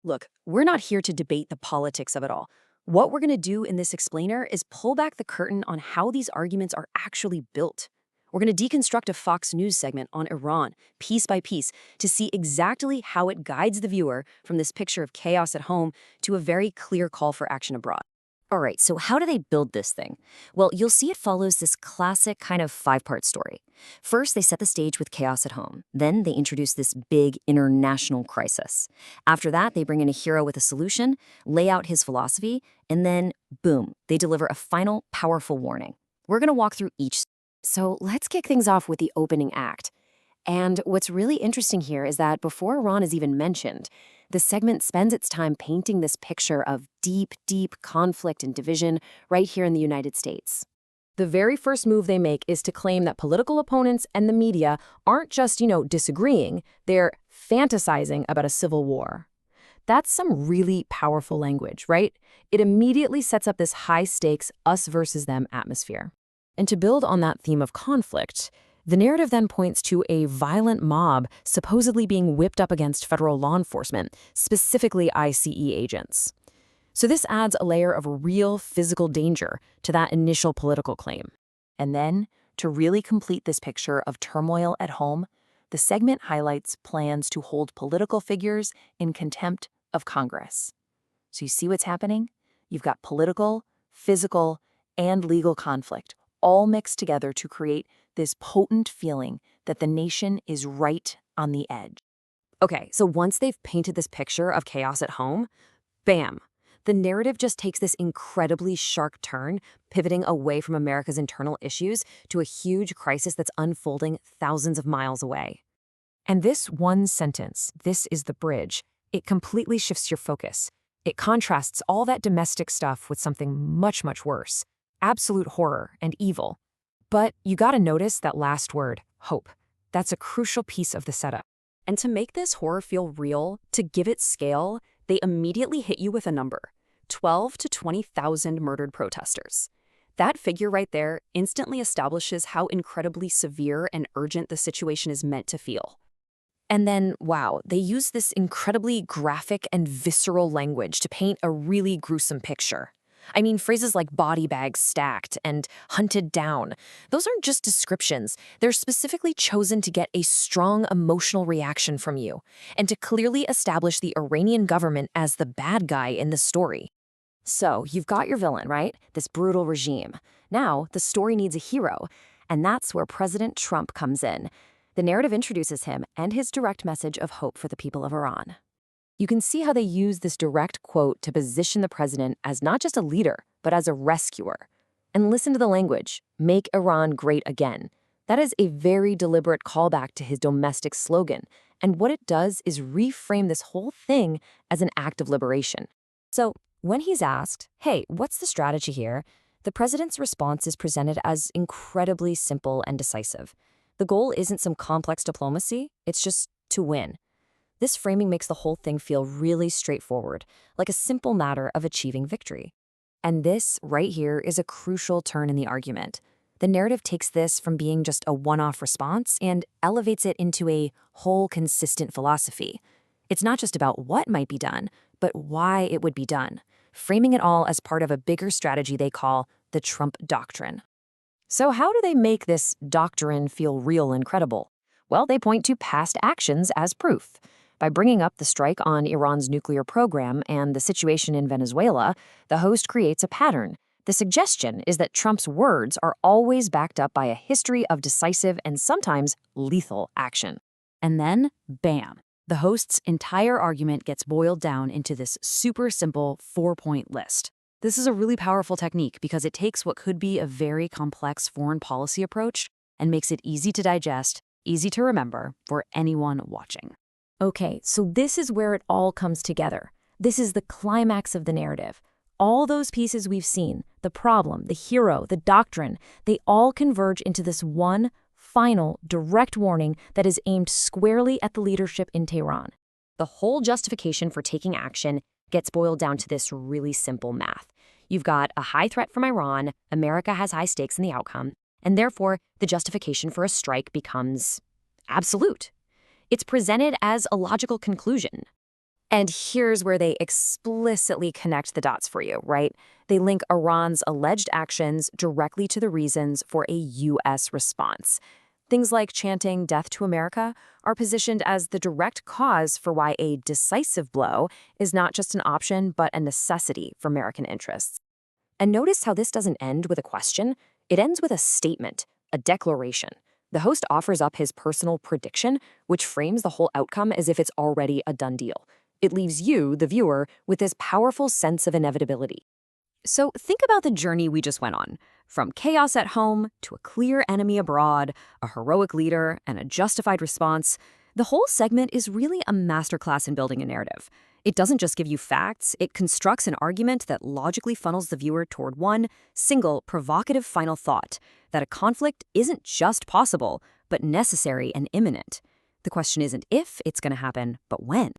Look, we're not here to debate the politics of it all. What we're going to do in this explainer is pull back the curtain on how these arguments are actually built. We're going to deconstruct a Fox News segment on Iran, piece by piece, to see exactly how it guides the viewer from this picture of chaos at home to a very clear call for action abroad. All right, so how do they build this thing? Well, you'll see it follows this classic kind of five-part story. First, they set the stage with chaos at home. Then they introduce this big international crisis. After that, they bring in a hero with a solution, lay out his philosophy, and then, boom, they deliver a final, powerful warning. We're going to walk through each. So let's kick things off with the opening act. And what's really interesting here is that before Iran is even mentioned, the segment spends its time painting this picture of deep, deep conflict and division right here in the United States. The very first move they make is to claim that political opponents and the media aren't just, disagreeing, they're fantasizing about a civil war. That's some really powerful language, right? It immediately sets up this high-stakes us versus them atmosphere. And to build on that theme of conflict, the narrative then points to a violent mob supposedly being whipped up against federal law enforcement, specifically ICE agents. So this adds a layer of real physical danger to that initial political claim. And then, to really complete this picture of turmoil at home, the segment highlights plans to hold political figures in contempt of Congress. So you see what's happening? You've got political, physical, and legal conflict all mixed together to create this potent feeling that the nation is right on the edge. Okay, so once they've painted this picture of chaos at home, bam, the narrative just takes this incredibly sharp turn, pivoting away from America's internal issues to a huge crisis that's unfolding thousands of miles away. And this one sentence, "This is the bridge," it completely shifts your focus. It contrasts all that domestic stuff with something much, much worse. Absolute horror and evil. But you gotta notice that last word, hope. That's a crucial piece of the setup. And to make this horror feel real, to give it scale, they immediately hit you with a number: 12 to 20,000 murdered protesters. That figure right there instantly establishes how incredibly severe and urgent the situation is meant to feel. And then, wow, they use this incredibly graphic and visceral language to paint a really gruesome picture. I mean, phrases like body bags stacked and hunted down, those aren't just descriptions. They're specifically chosen to get a strong emotional reaction from you and to clearly establish the Iranian government as the bad guy in the story. So you've got your villain, right? This brutal regime. Now, the story needs a hero, and that's where President Trump comes in. The narrative introduces him and his direct message of hope for the people of Iran. You can see how they use this direct quote to position the president as not just a leader, but as a rescuer. And listen to the language, "Make Iran great again." That is a very deliberate callback to his domestic slogan. And what it does is reframe this whole thing as an act of liberation. So when he's asked, hey, what's the strategy here? The president's response is presented as incredibly simple and decisive. The goal isn't some complex diplomacy, it's just to win. This framing makes the whole thing feel really straightforward, like a simple matter of achieving victory. And this, right here, is a crucial turn in the argument. The narrative takes this from being just a one-off response and elevates it into a whole consistent philosophy. It's not just about what might be done, but why it would be done, framing it all as part of a bigger strategy they call the Trump Doctrine. So how do they make this doctrine feel real and credible? Well, they point to past actions as proof. By bringing up the strike on Iran's nuclear program and the situation in Venezuela, the host creates a pattern. The suggestion is that Trump's words are always backed up by a history of decisive and sometimes lethal action. And then, bam, the host's entire argument gets boiled down into this super simple 4-point list. This is a really powerful technique because it takes what could be a very complex foreign policy approach and makes it easy to digest, easy to remember for anyone watching. Okay, so this is where it all comes together. This is the climax of the narrative. All those pieces we've seen, the problem, the hero, the doctrine, they all converge into this one final, direct warning that is aimed squarely at the leadership in Tehran. The whole justification for taking action gets boiled down to this really simple math. You've got a high threat from Iran, America has high stakes in the outcome, and therefore the justification for a strike becomes absolute. It's presented as a logical conclusion. And here's where they explicitly connect the dots for you, right? They link Iran's alleged actions directly to the reasons for a U.S. response. Things like chanting "Death to America" are positioned as the direct cause for why a decisive blow is not just an option, but a necessity for American interests. And notice how this doesn't end with a question. It ends with a statement, a declaration. The host offers up his personal prediction, which frames the whole outcome as if it's already a done deal. It leaves you, the viewer, with this powerful sense of inevitability. So think about the journey we just went on. From chaos at home to a clear enemy abroad, a heroic leader, and a justified response, the whole segment is really a masterclass in building a narrative. It doesn't just give you facts, it constructs an argument that logically funnels the viewer toward one single, provocative final thought, that a conflict isn't just possible, but necessary and imminent. The question isn't if it's going to happen, but when.